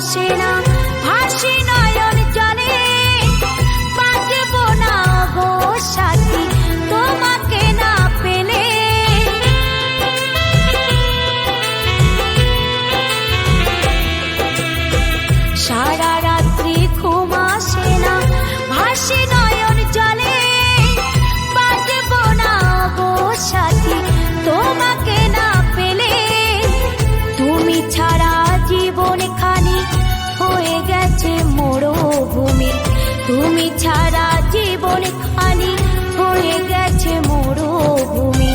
আসে না, ভাসি নয়ন জলে, বাঁচব না গো সাথী তোমাকে না পেলে। সারা রাত্রি ঘুম আসে না, ভাসি নয়ন জলে, বাঁচব না গো সাথী তোমাকে না পেলে। তুমি ছাড়া জীবন খানি হয়ে গেছে মরুভূমি, তুমি ছাড়া জীবন খানি হয়ে গেছে মরুভূমি।